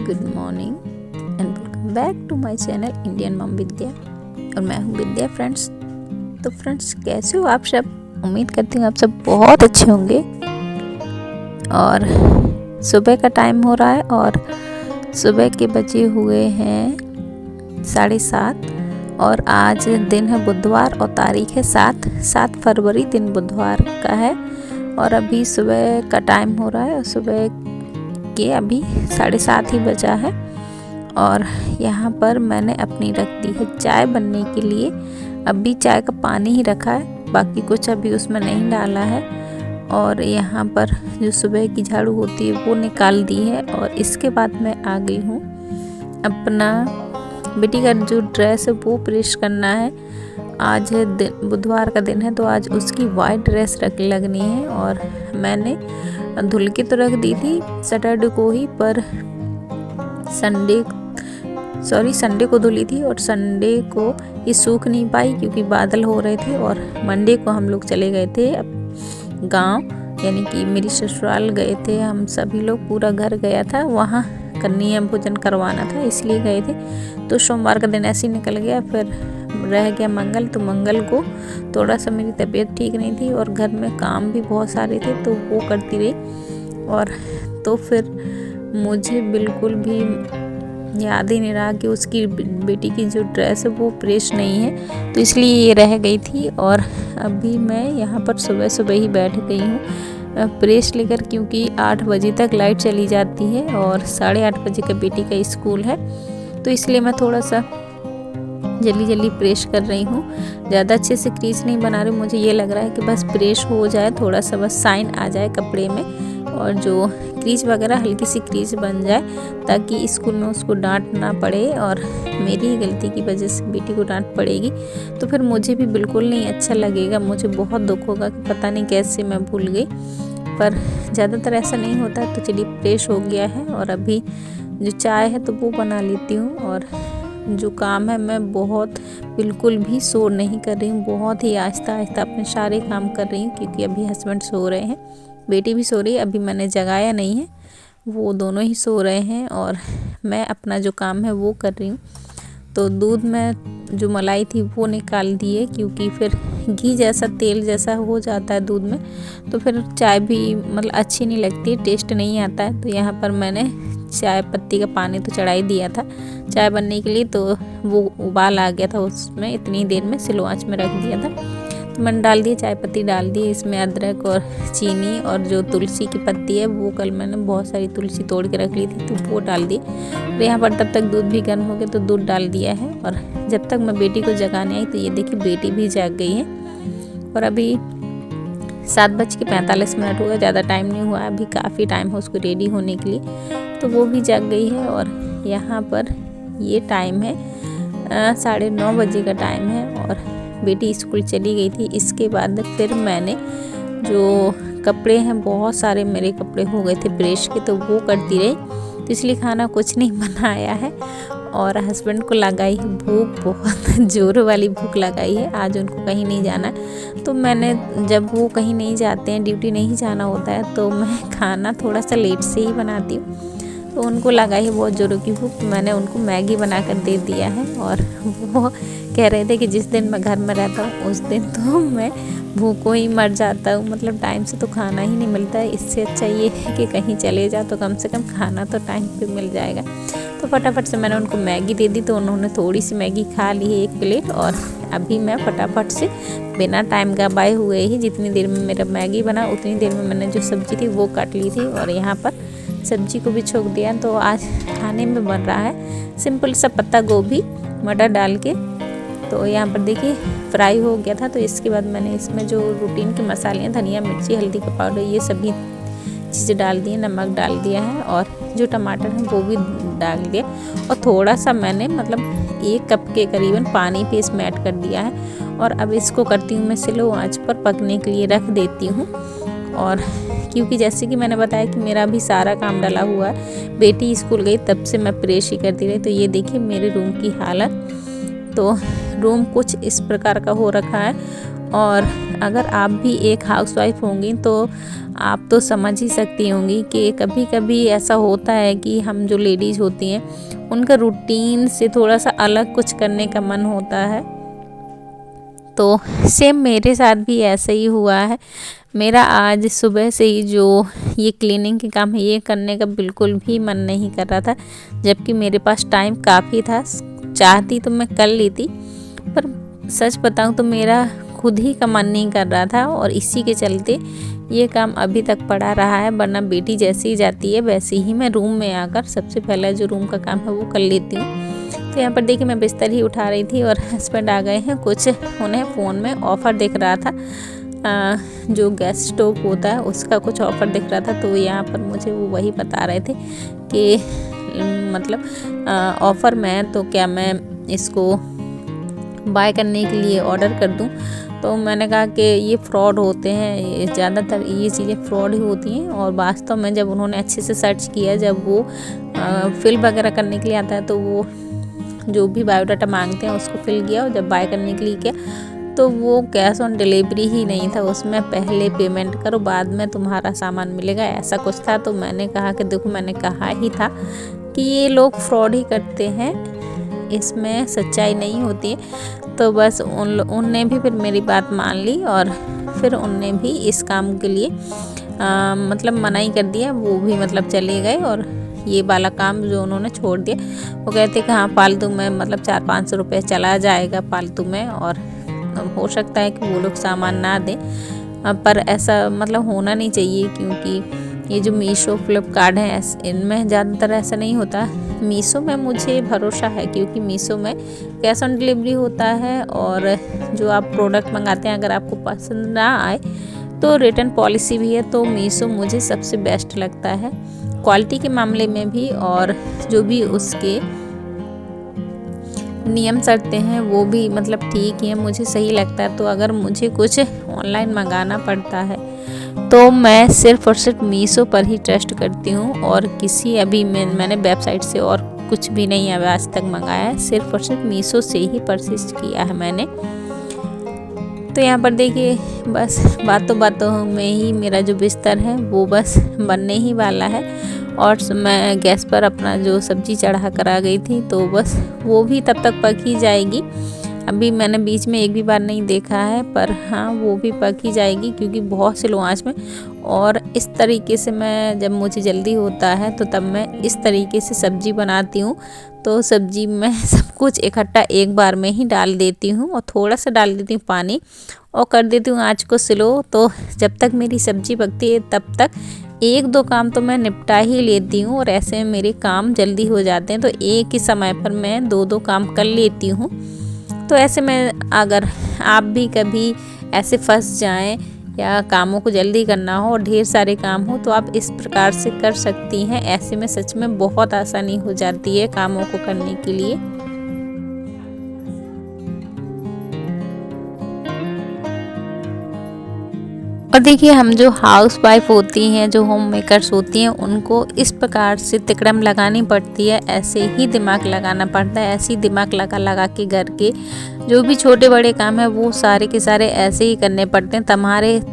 Good morning and welcome back to my channel Indian mom Vidya. और मैं हूँ विद्या friends. तो फ्रेंड्स, कैसे हो आप सब? उम्मीद करती हूँ आप सब बहुत अच्छे होंगे। और सुबह का टाइम हो रहा है और सुबह के बजे हुए हैं 7:30 और आज दिन है बुधवार और तारीख है 7 फरवरी, दिन बुधवार का है। और अभी सुबह का टाइम हो रहा है और सुबह के अभी 7:30 ही बजा है। और यहाँ पर मैंने अपनी रख दी है चाय बनने के लिए। अभी चाय का पानी ही रखा है, बाकी कुछ अभी उसमें नहीं डाला है। और यहाँ पर जो सुबह की झाड़ू होती है वो निकाल दी है। और इसके बाद मैं आ गई हूँ अपना बेटी का जो ड्रेस है वो प्रेस करना है। आज बुधवार का दिन है तो आज उसकी वाइट ड्रेस लगनी है। और मैंने धुल के तो रख दी थी सैटरडे को ही, पर संडे को धुली थी और संडे को ये सूख नहीं पाई क्योंकि बादल हो रहे थे। और मंडे को हम लोग चले गए थे गांव, यानी कि मेरी ससुराल गए थे। हम सभी लोग, पूरा घर गया था, वहाँ कन्या भोजन करवाना था इसलिए गए थे। तो सोमवार का दिन ऐसे ही निकल गया। फिर रह गया मंगल, तो मंगल को थोड़ा सा मेरी तबीयत ठीक नहीं थी और घर में काम भी बहुत सारे थे तो वो करती रही। और तो फिर मुझे बिल्कुल भी याद ही नहीं रहा कि उसकी बेटी की जो ड्रेस है वो प्रेस नहीं है, तो इसलिए ये रह गई थी। और अभी मैं यहाँ पर सुबह सुबह ही बैठ गई हूँ प्रेस लेकर, क्योंकि 8 बजे तक लाइट चली जाती है और 8:30 बजे का बेटी का स्कूल है। तो इसलिए मैं थोड़ा सा जल्दी प्रेस कर रही हूँ। ज़्यादा अच्छे से क्रीज नहीं बना रही, मुझे ये लग रहा है कि बस प्रेस हो जाए, थोड़ा सा बस साइन आ जाए कपड़े में और जो क्रीज वगैरह हल्की सी क्रीज बन जाए, ताकि स्कूल में उसको डांट ना पड़े। और मेरी ही गलती की वजह से बेटी को डांट पड़ेगी तो फिर मुझे भी बिल्कुल नहीं अच्छा लगेगा, मुझे बहुत दुख होगा कि पता नहीं कैसे मैं भूल गई। पर ज़्यादातर ऐसा नहीं होता। तो चलिए प्रेस हो गया है और अभी जो चाय है तो वो बना लेती हूँ। और जो काम है मैं बिल्कुल भी शोर नहीं कर रही हूँ, बहुत ही आहिस्ता आहिस्ता अपने सारे काम कर रही हूँ, क्योंकि अभी हस्बैंड सो रहे हैं, बेटी भी सो रही है। अभी मैंने जगाया नहीं है, वो दोनों ही सो रहे हैं और मैं अपना जो काम है वो कर रही हूँ। तो दूध में जो मलाई थी वो निकाल दी है, क्योंकि फिर घी जैसा तेल जैसा हो जाता है दूध में, तो फिर चाय भी मतलब अच्छी नहीं लगती, टेस्ट नहीं आता है। तो यहाँ पर मैंने चाय पत्ती का पानी तो चढ़ा ही दिया था चाय बनने के लिए, तो वो उबाल आ गया था उसमें, इतनी देर में स्लो आंच में रख दिया था। तो मैंने डाल दिए, चाय पत्ती डाल दी, इसमें अदरक और चीनी और जो तुलसी की पत्ती है वो कल मैंने बहुत सारी तुलसी तोड़ के रख ली थी तो वो डाल दी। और यहाँ पर तब तक दूध भी गर्म हो गया तो दूध डाल दिया है। और जब तक मैं बेटी को जगाने आई तो ये देखिए बेटी भी जाग गई है। और अभी 7:45 हुआ, ज़्यादा टाइम नहीं हुआ, अभी काफ़ी टाइम है उसको रेडी होने के लिए, तो वो भी जाग गई है। और यहाँ पर ये टाइम है 9:30 बजे का टाइम है और बेटी स्कूल चली गई थी। इसके बाद फिर मैंने जो कपड़े हैं, बहुत सारे मेरे कपड़े हो गए थे प्रेस के, तो वो करती रही, तो इसलिए खाना कुछ नहीं बनाया है। और हस्बैंड को लगाई है भूख, बहुत ज़ोर वाली भूख लगाई है, आज उनको कहीं नहीं जाना। तो मैंने, जब वो कहीं नहीं जाते हैं, ड्यूटी नहीं जाना होता है, तो मैं खाना थोड़ा सा लेट से ही बनाती हूँ। तो उनको लगाई है बहुत ज़ोरों की भूख, मैंने उनको मैगी बना कर दे दिया है। और वो कह रहे थे कि जिस दिन मैं घर में रहता हूँ उस दिन तो मैं भूखों ही मर जाता हूँ, मतलब टाइम से तो खाना ही नहीं मिलता है। इससे अच्छा ये है कि कहीं चले जाओ तो कम से कम खाना तो टाइम पे मिल जाएगा। तो फटाफट से मैंने उनको मैगी दे दी, तो उन्होंने थोड़ी सी मैगी खा ली है, 1 प्लेट। और अभी मैं फटाफट से बिना टाइम गवाए हुए ही, जितनी देर में मेरा मैगी बना उतनी देर में मैंने जो सब्ज़ी थी वो काट ली थी और यहाँ पर सब्जी को भी छोंक दिया। तो आज खाने में बन रहा है सिंपल सा पत्ता गोभी मटर डाल के। तो यहाँ पर देखिए फ्राई हो गया था। तो इसके बाद मैंने इसमें जो रूटीन के मसाले हैं, धनिया मिर्ची हल्दी का पाउडर, ये सभी चीज़ें डाल दी, नमक डाल दिया है और जो टमाटर है वो भी डाल दिया। और थोड़ा सा मैंने मतलब 1 कप के करीबन पानी पे इसमें ऐड कर दिया है। और अब इसको करती हूँ मैं स्लो आंच पर पकने के लिए रख देती हूँ। और क्योंकि जैसे कि मैंने बताया कि मेरा भी सारा काम डला हुआ है, बेटी स्कूल गई तब से मैं प्रेस ही करती रही। तो ये देखिए मेरे रूम की हालत, तो रूम कुछ इस प्रकार का हो रखा है। और अगर आप भी एक हाउसवाइफ होंगी तो आप तो समझ ही सकती होंगी कि कभी कभी ऐसा होता है कि हम जो लेडीज़ होती हैं उनका रूटीन से थोड़ा सा अलग कुछ करने का मन होता है। तो सेम मेरे साथ भी ऐसा ही हुआ है। मेरा आज सुबह से ही जो ये क्लीनिंग के काम है ये करने का बिल्कुल भी मन नहीं कर रहा था, जबकि मेरे पास टाइम काफ़ी था। चाहती तो मैं कर लेती, पर सच बताऊं तो मेरा खुद ही का मन नहीं कर रहा था और इसी के चलते ये काम अभी तक पड़ा रहा है। वरना बेटी जैसे ही जाती है वैसे ही मैं रूम में आकर सबसे पहला जो रूम का काम है वो कर लेती हूँ। तो यहाँ पर देखिए मैं बिस्तर ही उठा रही थी और हस्बैंड आ गए हैं। कुछ उन्हें फ़ोन में ऑफ़र दिख रहा था, जो गैस स्टोव होता है उसका कुछ ऑफ़र दिख रहा था। तो यहाँ पर मुझे वो वही बता रहे थे कि मतलब ऑफ़र में है, तो क्या मैं इसको बाय करने के लिए ऑर्डर कर दूं। तो मैंने कहा कि ये फ्रॉड होते हैं, ज़्यादातर ये चीज़ें फ्रॉड ही होती हैं। और वास्तव में जब उन्होंने अच्छे से सर्च किया, जब वो फिल वगैरह करने के लिए आता है तो वो जो भी बायोडाटा मांगते हैं उसको फिल किया, और जब बाय करने के लिए किया तो वो कैश ऑन डिलीवरी ही नहीं था, उसमें पहले पेमेंट करो बाद में तुम्हारा सामान मिलेगा, ऐसा कुछ था। तो मैंने कहा कि देखो मैंने कहा ही था कि ये लोग फ्रॉड ही करते हैं, इसमें सच्चाई नहीं होती है। तो बस उनने भी फिर मेरी बात मान ली और फिर उनने भी इस काम के लिए मतलब मना ही कर दिया। वो भी मतलब चले गए और ये वाला काम जो उन्होंने छोड़ दिया। वो कहते कि हाँ फालतू में मतलब 400-500 रुपये चला जाएगा फालतू में, और हो सकता है कि वो लोग सामान ना दें, पर ऐसा मतलब होना नहीं चाहिए। क्योंकि ये जो मीशो फ्लिपकार्ट है इनमें ज़्यादातर ऐसा नहीं होता। मीशो में मुझे भरोसा है क्योंकि मीशो में कैश ऑन डिलीवरी होता है, और जो आप प्रोडक्ट मंगाते हैं अगर आपको पसंद ना आए तो रिटर्न पॉलिसी भी है। तो मीशो मुझे सबसे बेस्ट लगता है क्वालिटी के मामले में भी, और जो भी उसके नियम शर्तें हैं वो भी मतलब ठीक है, मुझे सही लगता है। तो अगर मुझे कुछ ऑनलाइन मंगाना पड़ता है तो मैं सिर्फ़ और सिर्फ मीशो पर ही ट्रस्ट करती हूँ, और किसी अभी मैंने वेबसाइट से और कुछ भी नहीं अभी आज तक मंगाया है, सिर्फ़ और सिर्फ मीशो से ही परचेज किया है मैंने। तो यहाँ पर देखिए बस बातों में ही मेरा जो बिस्तर है वो बस बनने ही वाला है, और मैं गैस पर अपना जो सब्ज़ी चढ़ा कर आ गई थी, तो बस वो भी तब तक पक ही जाएगी। अभी मैंने बीच में एक भी बार नहीं देखा है, पर हाँ वो भी पक ही जाएगी क्योंकि बहुत स्लो आंच में। और इस तरीके से मैं जब मुझे जल्दी होता है तो तब मैं इस तरीके से सब्ज़ी बनाती हूँ। तो सब्ज़ी में सब कुछ इकट्ठा एक बार में ही डाल देती हूँ, और थोड़ा सा डाल देती हूँ पानी, और कर देती हूँ आँच को स्लो। तो जब तक मेरी सब्ज़ी पकती है तब तक 1-2 काम तो मैं निपटा ही लेती हूँ, और ऐसे में मेरे काम जल्दी हो जाते हैं। तो एक ही समय पर मैं 2-2 काम कर लेती हूँ। तो ऐसे में अगर आप भी कभी ऐसे फंस जाएं या कामों को जल्दी करना हो और ढेर सारे काम हो, तो आप इस प्रकार से कर सकती हैं। ऐसे में सच में बहुत आसानी हो जाती है कामों को करने के लिए। और देखिए हम जो हाउस वाइफ होती हैं, जो होम मेकर्स होती हैं, उनको इस प्रकार से तिकड़म लगानी पड़ती है, ऐसे ही दिमाग लगाना पड़ता है। ऐसे ही दिमाग लगा के घर के जो भी छोटे बड़े काम हैं वो सारे के सारे ऐसे ही करने पड़ते हैं।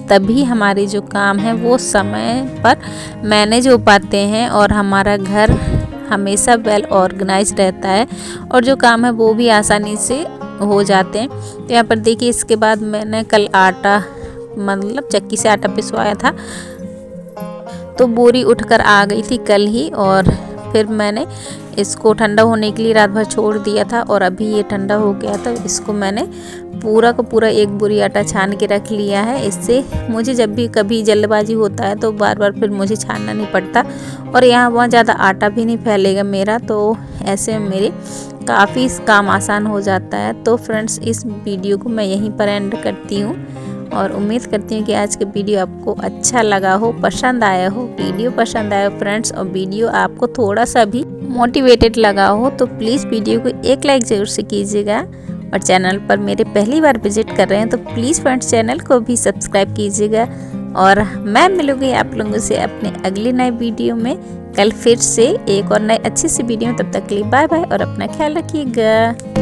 तभी हमारे जो काम हैं वो समय पर मैनेज हो पाते हैं, और हमारा घर हमेशा वेल ऑर्गेनाइज रहता है, और जो काम है वो भी आसानी से हो जाते हैं। तो यहाँ पर देखिए इसके बाद मैंने कल आटा मतलब चक्की से आटा पिसवाया था, तो बोरी उठकर आ गई थी कल ही, और फिर मैंने इसको ठंडा होने के लिए रात भर छोड़ दिया था, और अभी ये ठंडा हो गया था। इसको मैंने पूरा का पूरा एक बोरी आटा छान के रख लिया है। इससे मुझे जब भी कभी जल्दबाजी होता है तो बार बार फिर मुझे छानना नहीं पड़ता, और यहाँ वहाँ ज़्यादा आटा भी नहीं फैलेगा मेरा। तो ऐसे में मेरे काफ़ी काम आसान हो जाता है। तो फ्रेंड्स इस वीडियो को मैं यहीं पर एंड करती हूँ, और उम्मीद करती हूँ कि आज का वीडियो आपको अच्छा लगा हो, पसंद आया हो। वीडियो पसंद आया फ्रेंड्स, और वीडियो आपको थोड़ा सा भी मोटिवेटेड लगा हो तो प्लीज़ वीडियो को एक लाइक ज़रूर से कीजिएगा। और चैनल पर मेरे पहली बार विजिट कर रहे हैं तो प्लीज़ फ्रेंड्स चैनल को भी सब्सक्राइब कीजिएगा। और मैं मिलूँगी आप लोगों से अपने अगले नए वीडियो में कल फिर से एक और नए अच्छी सी वीडियो में। तब तक के लिए बाय बाय, और अपना ख्याल रखिएगा।